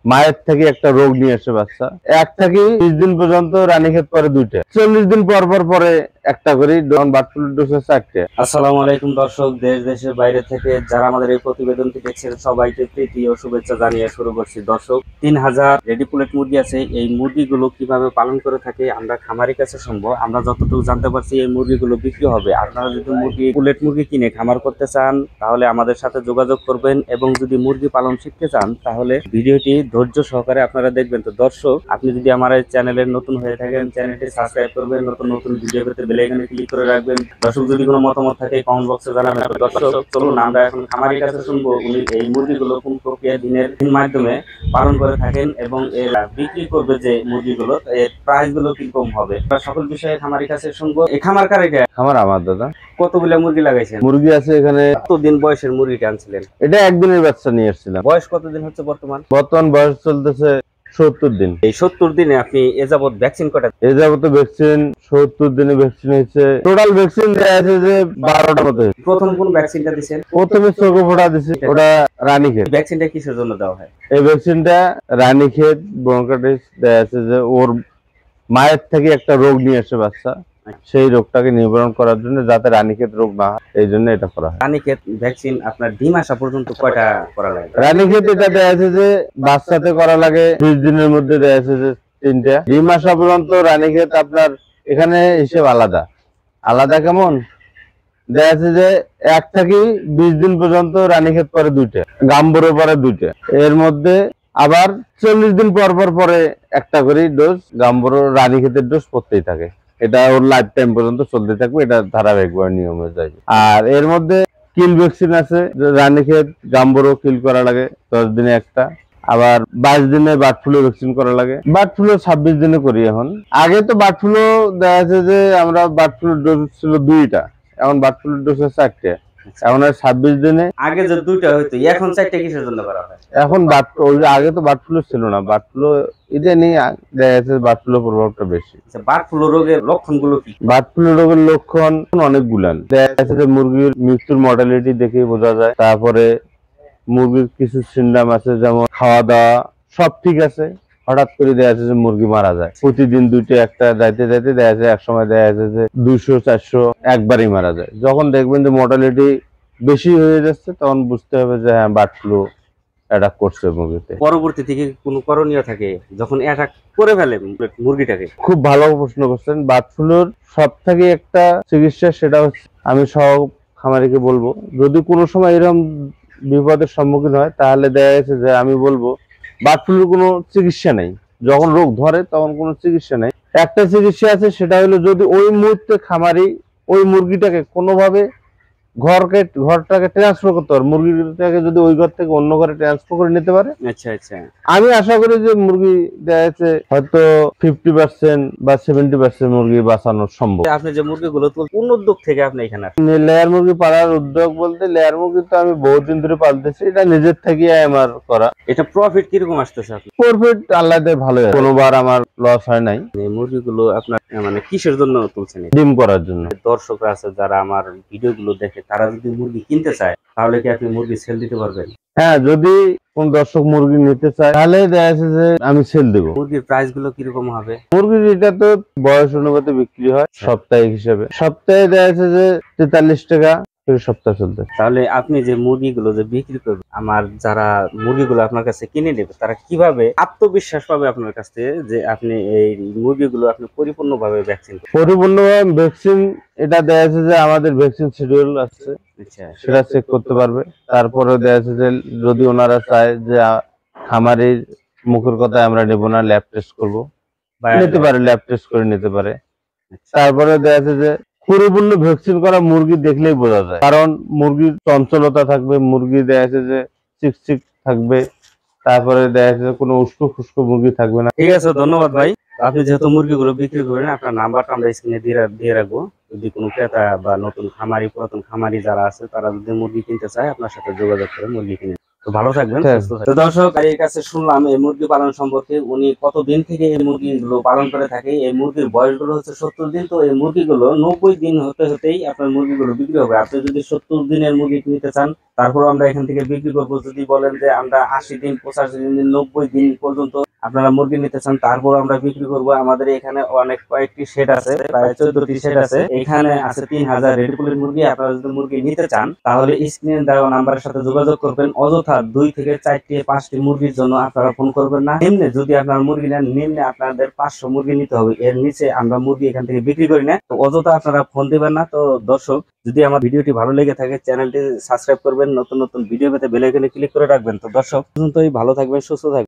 মায়ের থেকে একটা রোগ নিয়ে আসে বাচ্চা। 1 থেকে 20 দিন পর্যন্ত রানীক্ষেত পরে 2টা, 40 দিন পর পর পরে একটা করে বার্ড ফ্লুর ডোজ 4টে। আসসালামু আলাইকুম দর্শক, দেশ দেশের বাইরে থেকে যারা আমাদের এই প্রতিবেদনটি দেখছেন সবাইকে প্রীতি ও শুভেচ্ছা জানিয়ে শুরু করছি। দর্শক, 3000 রেডি পুলেট মুরগি আছে। এই মুরগিগুলো কিভাবে পালন করে থাকে আমরা খামারের কাছে শুনবো। আমরা যতটুকু জানতে পারছি এই মুরগিগুলো বিক্রি হবে। আপনারা যদি পুলেট মুরগি কিনে খামার করতে চান তাহলে আমাদের সাথে যোগাযোগ করবেন, এবং যদি মুরগি পালন শিখতে চান তাহলে ভিডিওটি ধৈর্য সহকারে আপনারা দেখবেন। তো দর্শক, আপনি যদি আমার এই চ্যানেলের নতুন হয়ে থাকেন চ্যানেলটি সাবস্ক্রাইব করবেন, নতুন নতুন ভিডিও পেতে বেল আইকনে ক্লিক করে রাখবেন। দর্শক, যদি কোনো মতামত থাকে কমেন্ট বক্সে জানাবেন। দর্শক, চলুন আমরা এখন খামারের কাছে শুনবো উনি এই মুরগিগুলো কোন প্রক্রিয়া দিনের মাধ্যমে পালন করে থাকেন এবং এর বিক্রি করবে যে মুরগিগুলো এর প্রাইস গুলো কিরকম হবে, সকল বিষয়ে খামারের কাছে শুনবো। এই খামার কার? এটা খামার আমার দাদা। কতগুলো মুরগি লাগাইছেন? মুরগি আছে এখানে। কতদিন বয়সের মুরগিটা আনছিলেন? এটা একদিনের বাচ্চা নিয়ে এসেছিলাম। বয়স কতদিন হচ্ছে বর্তমান? বর্তমান বয়স চলতেছে 70 দিন। এই 70 দিনে আপনি এ যাবত ভ্যাকসিন কটা? এ যাবত ভ্যাকসিন 70 দিনে ভ্যাকসিন হয়েছে। টোটাল ভ্যাকসিন দেয়া আছে যে 12টা মতো। প্রথম কোন ভ্যাকসিনটা দিবেন? প্রথমে চোখে ফোঁটা দিছি, ওটা রানীক্ষেত। ভ্যাকসিনটা কিসের জন্য দেওয়া হয়? এই ভ্যাকসিনটা রানীক্ষেত ব্রঙ্কাইটিস দেয়া আছে যে ওর মায়ের থেকে একটা রোগ নিয়ে আসে বাচ্চা, সেই রোগটাকে নিবারণ করার জন্য, যাতে রানীক্ষেত রোগ না হয়, এই জন্য এটা করা হয়। রানীক্ষেত ভ্যাকসিন আপনার ডিম আসা পর্যন্ত কয়টা করা লাগে? রানীক্ষেত এটা দেয়া আছে যে বাচ্চাতে করা লাগে 20 দিনের মধ্যে, দেয়া আছে যে 3টা। ডিম আসা পর্যন্ত রানীক্ষেত আপনার এখানে হিসেব আলাদা আলাদা। কেমন দেয়া আছে যে 1 থেকে 20 দিন পর্যন্ত রানীক্ষেত পরে 2টা, গাম্বুরো পরে 2টা। এর মধ্যে আবার 40 দিন পর পর পরে একটা করে ডোজ গাম্বুরো রানীক্ষেতের ডোজ পড়তেই থাকে। এটা ওর লাইফ টাইম পর্যন্ত চলতে থাকবে, এটা ধারাবাহিকভাবে নিয়ম অনুযায়ী। আর এর মধ্যে কিল ভ্যাকসিন আছে, রানীক্ষেত গাম্বুরো কিল করা লাগে 10 দিনে একটা। আবার 22 দিনে বার্ড ফ্লু ভ্যাকসিন করা লাগে। বার্ড ফ্লু 26 দিনে করি এখন। আগে তো বার্ড ফ্লু দেখা যাচ্ছে যে আমরা বার্ড ফ্লুর ডোজ ছিল 2টা, এখন বার্ড ফ্লুর ডোজ 4টে। এখন 26 দিনে। আগে যে 2টা হইতো, এখন 4টা কিসের জন্য করা হয়? এখন আগে তো বার্ড ফ্লু ছিল না, বার্ড ফ্লু এটা নিয়ে দেখা যাচ্ছে বার্ড ফ্লু প্রভাবটা বেশি। বার্ড ফ্লু রোগের লক্ষণগুলো কি? বার্ড ফ্লু রোগের লক্ষণ অনেকগুলান। দেখা যাচ্ছে যে মুরগির মৃত্যুর মর্টালিটি দেখেই বোঝা যায়। তারপরে মুরগির কিছু সিমটম আছে, যেমন খাওয়া দাওয়া সব ঠিক আছে, হঠাৎ করে দেখা যাচ্ছে যে মুরগি মারা যায়। প্রতিদিন 2টা একটা যাইতে যাইতে দেখা যাচ্ছে এক সময় দেখা যাচ্ছে যে 200-400 একবারই মারা যায়। যখন দেখবেন যে মর্টালিটি বেশি হয়ে যাচ্ছে তখন বুঝতে হবে যে হ্যাঁ, বার্ড ফ্লু অ্যাটাক করছে মুরগিতে। পরবর্তী থেকে কোনো করণীয় থাকে যখন অ্যাটাক করে ফেলে মুরগিটাকে? খুব ভালো প্রশ্ন করছেন। বার্ড ফ্লুর সব থেকে একটা চিকিৎসা, সেটা হচ্ছে আমি সব খামারিকে বলবো, যদি কোনো সময় এরকম বিপদের সম্মুখীন হয় তাহলে দেখা গেছে যে আমি বলবো বার্ড ফ্লুর কোনো চিকিৎসা নেই। যখন রোগ ধরে তখন কোনো চিকিৎসা নেই। একটা চিকিৎসা আছে, সেটা হলো যদি ওই মুহূর্তে খামারি ওই মুরগিটাকে কোনোভাবে ঘরটাকে ট্রান্সফার করতে পারে, মুরগিটাকে যদি ওই ঘর থেকে অন্য ঘরে ট্রান্সফার করে নিতে পারে। আচ্ছা আচ্ছা, আমি আশা করি যে মুরগি দেখা যাচ্ছে হয়তো 50% বা 70% মুরগি বাঁচানো সম্ভব। আপনি যে মুরগিগুলো কোন উদ্যোগ থেকে আপনি এখানে আসেন? লেয়ার মুরগি পালার উদ্যোগ বলতে, লেয়ার মুরগি তো আমি বহুদিন ধরে পালতেছি, এটা নিজের থেকে আমার করা। এটা প্রফিট কিরকম আসতেছে? আপনি প্রফিট আল্লাহ দিয়ে ভালোই হয়, কোনোবার আমার লস হয় নাই। এই মুরগিগুলো আপনার মানে কিসের জন্য তুলছেন? ডিম করার জন্য। দর্শকরা আছে যারা আমার ভিডিওগুলো দেখে, তারা যদি মুরগি কিনতে চায় তাহলে কি আপনি মুরগি সেল দিতে পারবেন? হ্যাঁ, যদি কোন দর্শক মুরগি নিতে চায় তাহলে দেখা যাচ্ছে যে আমি সেল দেবো। মুরগির প্রাইস গুলো কিরকম হবে? মুরগির এটা তো বয়স অনুপাতে বিক্রি হয় সাপ্তাহিক হিসেবে। সপ্তাহে দেখা যাচ্ছে যে 43 টাকা সপ্তাহ চলতে। তাহলে আপনি যে মুরগিগুলো যে বিক্রি করবেন, আমার যারা মুরগিগুলো আপনার কাছে কিনে নেবে তারা কিভাবে আত্মবিশ্বাস পাবে আপনার কাছে যে আপনি এই মুরগিগুলো আপনি পরিপূর্ণভাবে ভ্যাকসিন? পরিপূর্ণভাবে ভ্যাকসিন এটা দেখা যাচ্ছে যে আমাদের ভ্যাকসিন শিডিউল আছে, সেটা চেক করতে পারবে। তারপরে দেখা যাচ্ছে যে যদি ওনারা চায় যে খামারির মুখের কথায় আমরা নেব না, ল্যাব টেস্ট করবো, নিতে পারে, ল্যাব টেস্ট করে নিতে পারে। তারপরে দেখা যাচ্ছে যে পরিপূর্ণ ভ্যাকসিন করা মুরগি দেখলেই বোঝা যায়, কারণ মুরগির চঞ্চলতা থাকবে, মুরগি দেখা যাচ্ছে যে চিকচিক থাকবে, তারপরে দেখা যাচ্ছে যে কোনো উস্কো খুস্কো মুরগি থাকবে না। ঠিক আছে, ধন্যবাদ ভাই। আপনি যেহেতু মুরগিগুলো বিক্রি করেন, আপনার নাম্বারটা আমরা স্ক্রিনে দিয়ে রাখবো। যদি কোনো ক্রেতা বা নতুন খামারি, পুরাতন খামারি যারা আছে তারা যদি মুরগি কিনতে চায় আপনার সাথে যোগাযোগ করে মুরগি কিনে। তো ভালো থাকবেন, ঠিক। সুস্থ থাকবেন। তো দর্শক, এর কাছে শুনলাম এই মুরগি পালন সম্পর্কে, উনি কতদিন থেকে এই মুরগিগুলো পালন করে থাকে। এই মুরগির বয়সগুলো হচ্ছে 70 দিন। তো এই মুরগিগুলো 90 দিন হতেই আপনার মুরগিগুলো বিক্রি হবে। আপনি যদি 70 দিনের মুরগি নিতে চান, তারপর আমরা এখান থেকে বিক্রি করবো। যদি বলেন যে আমরা 80 দিন, 85 দিন, 90 দিন পর্যন্ত আপনারা মুরগি নিতে চান, তারপর আমরা বিক্রি করব। আমাদের এখানে অনেক কয়েকটি শেড আছে, প্রায় 14টি শেড আছে। এখানে আছে 3000 রেডি পুলেট মুরগি। আপনারা যদি মুরগি নিতে চান, তাহলে স্ক্রিনে দেওয়া নাম্বারের সাথে যোগাযোগ করবেন। অযথা 2 থেকে 4টি 5টি মুরগির জন্য আপনারা ফোন করবেন না। নিম্নে যদি আপনার মুরগি নেন, নিম্নে আপনাদের 500 মুরগি নিতে হবে। এর নিচে আমরা মুরগি এখান থেকে বিক্রি করি না। তো অযথা আপনারা ফোন দিবেন না। তো দর্শক, যদি আমার ভিডিওটি ভালো লেগে থাকে, চ্যানেলটি সাবস্ক্রাইব করবেন। নতুন নতুন ভিডিও পেতে বেল আইকনে ক্লিক করে রাখবেন। তো দর্শক, পর্যন্তই, ভালো থাকবেন, সুস্থ থাকবেন।